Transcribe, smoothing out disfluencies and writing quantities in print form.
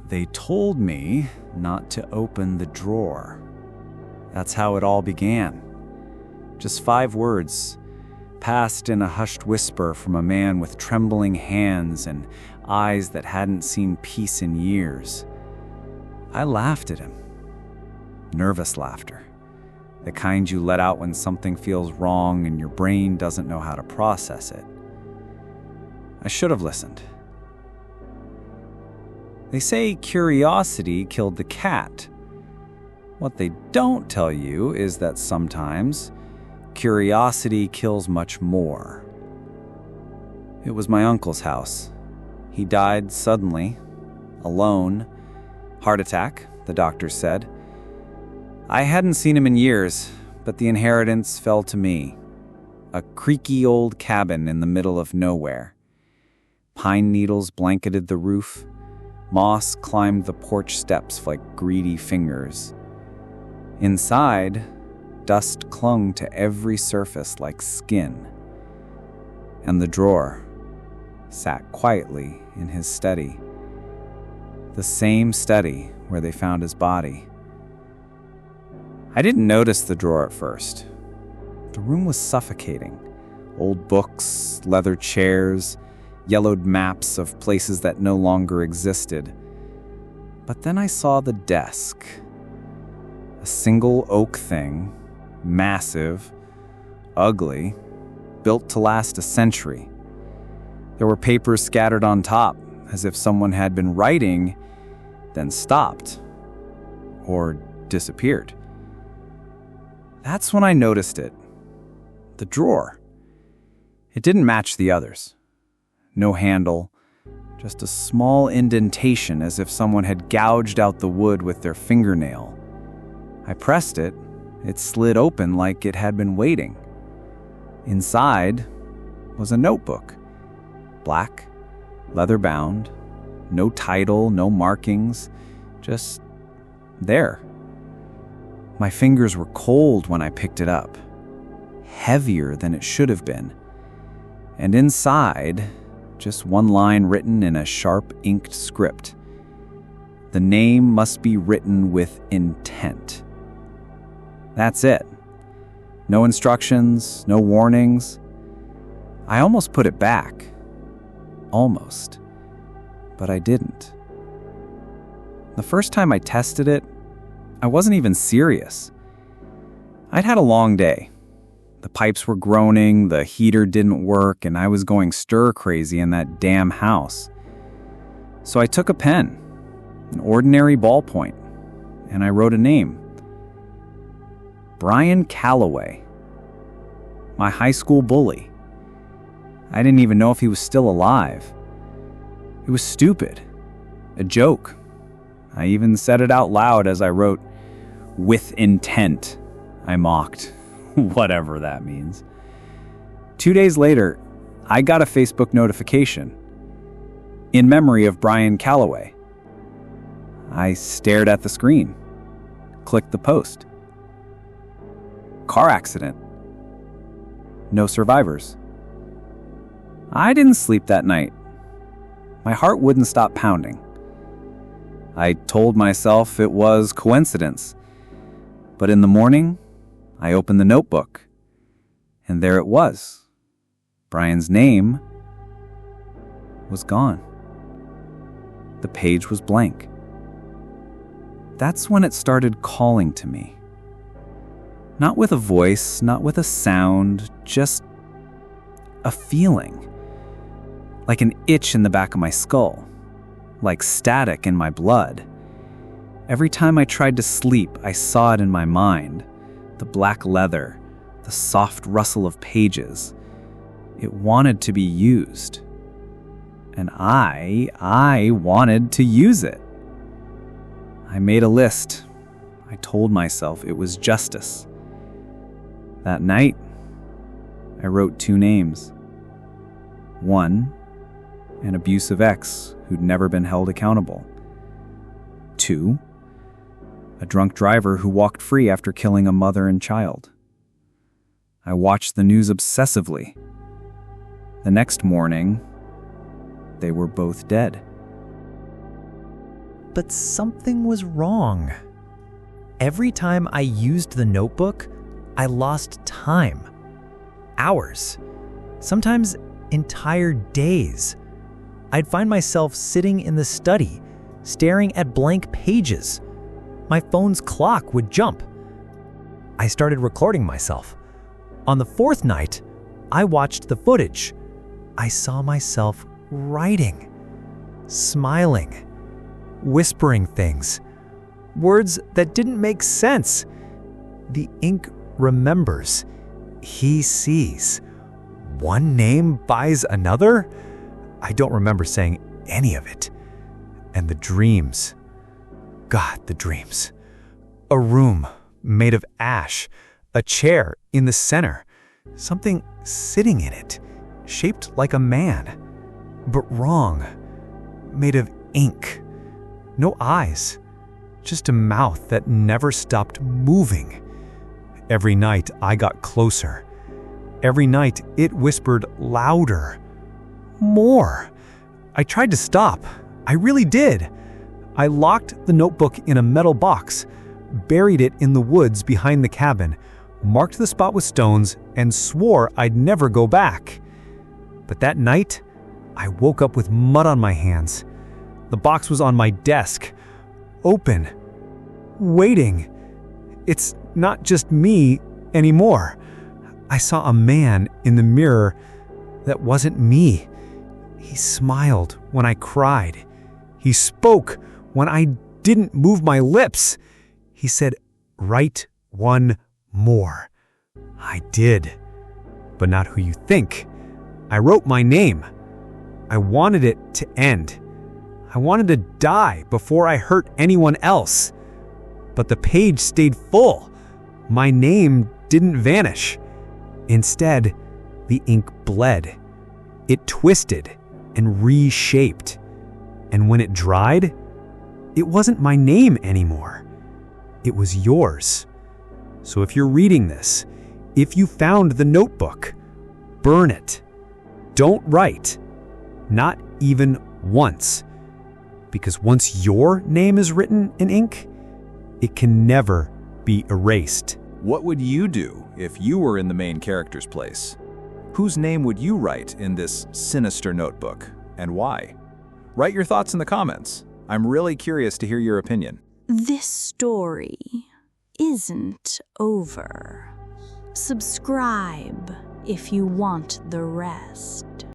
They told me not to open the drawer. That's how it all began. Just 5 words, passed in a hushed whisper from a man with trembling hands and eyes that hadn't seen peace in years. I laughed at him. Nervous laughter. The kind you let out when something feels wrong and your brain doesn't know how to process it. I should have listened. They say curiosity killed the cat. What they don't tell you is that sometimes curiosity kills much more. It was my uncle's house. He died suddenly, alone. Heart attack, the doctor said. I hadn't seen him in years, but the inheritance fell to me. A creaky old cabin in the middle of nowhere. Pine needles blanketed the roof. Moss climbed the porch steps like greedy fingers. Inside, dust clung to every surface like skin. And the drawer sat quietly in his study. The same study where they found his body. I didn't notice the drawer at first. The room was suffocating. Old books, leather chairs, yellowed maps of places that no longer existed. But then I saw the desk. A single oak thing, massive, ugly, built to last a century. There were papers scattered on top, as if someone had been writing, then stopped, or disappeared. That's when I noticed it. The drawer. It didn't match the others. No handle, just a small indentation as if someone had gouged out the wood with their fingernail. I pressed it. It slid open like it had been waiting. Inside was a notebook. Black, leather-bound, no title, no markings, just there. My fingers were cold when I picked it up, heavier than it should have been. And inside, just one line written in a sharp inked script. The name must be written with intent. That's it. No instructions, no warnings. I almost put it back. Almost. But I didn't. The first time I tested it, I wasn't even serious. I'd had a long day. The pipes were groaning, the heater didn't work, and I was going stir-crazy in that damn house. So I took a pen, an ordinary ballpoint, and I wrote a name. Brian Calloway. My high school bully. I didn't even know if he was still alive. It was stupid. A joke. I even said it out loud as I wrote, "With intent," I mocked. Whatever that means. 2 days later, I got a Facebook notification. In memory of Brian Calloway. I stared at the screen. Clicked the post. Car accident. No survivors. I didn't sleep that night. My heart wouldn't stop pounding. I told myself it was coincidence. But in the morning, I opened the notebook, and there it was. Brian's name was gone. The page was blank. That's when it started calling to me. Not with a voice, not with a sound, just a feeling. Like an itch in the back of my skull. Like static in my blood. Every time I tried to sleep, I saw it in my mind. The black leather, the soft rustle of pages. It wanted to be used. And I wanted to use it. I made a list. I told myself it was justice. That night, I wrote 2 names. 1, an abusive ex who'd never been held accountable. 2, a drunk driver who walked free after killing a mother and child. I watched the news obsessively. The next morning, they were both dead. But something was wrong. Every time I used the notebook, I lost time. Hours. Sometimes entire days. I'd find myself sitting in the study, staring at blank pages. My phone's clock would jump. I started recording myself. On the fourth night, I watched the footage. I saw myself writing, smiling, whispering things, words that didn't make sense. The ink remembers. He sees. One name buys another? I don't remember saying any of it. And the dreams. God, the dreams. A room made of ash, a chair in the center, something sitting in it, shaped like a man, but wrong, made of ink. No eyes, just a mouth that never stopped moving. Every night I got closer. Every night it whispered louder. More. I tried to stop. I really did. I locked the notebook in a metal box, buried it in the woods behind the cabin, marked the spot with stones, and swore I'd never go back. But that night, I woke up with mud on my hands. The box was on my desk, open, waiting. It's not just me anymore. I saw a man in the mirror that wasn't me. He smiled when I cried. He spoke when I didn't move my lips. He said, "Write one more." I did, but not who you think. I wrote my name. I wanted it to end. I wanted to die before I hurt anyone else. But the page stayed full. My name didn't vanish. Instead, the ink bled. It twisted and reshaped. And when it dried, it wasn't my name anymore. It was yours. So if you're reading this, if you found the notebook, burn it. Don't write. Not even once. Because once your name is written in ink, it can never be erased. What would you do if you were in the main character's place? Whose name would you write in this sinister notebook, and why? Write your thoughts in the comments. I'm really curious to hear your opinion. This story isn't over. Subscribe if you want the rest.